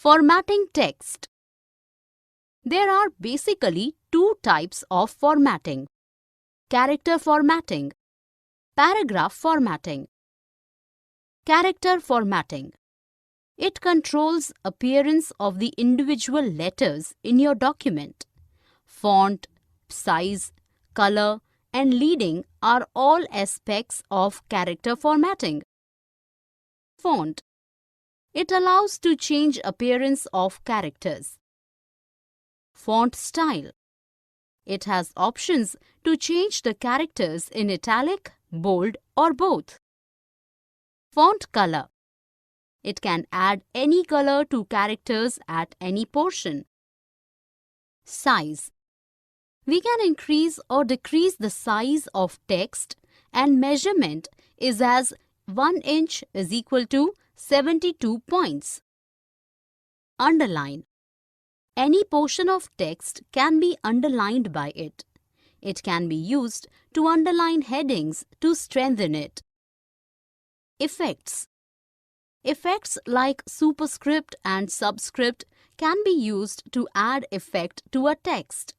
Formatting text. There are basically two types of formatting: character formatting, paragraph formatting. Character formatting. It controls appearance of the individual letters in your document. Font, size, color, and leading are all aspects of character formatting. Font. It allows to change appearance of characters. Font style. It has options to change the characters in italic, bold, or both. Font color. It can add any color to characters at any portion. Size. We can increase or decrease the size of text, and measurement is as 1 inch is equal to 72 points. Underline. Any portion of text can be underlined by it. It can be used to underline headings to strengthen it. Effects. Effects like superscript and subscript can be used to add effect to a text.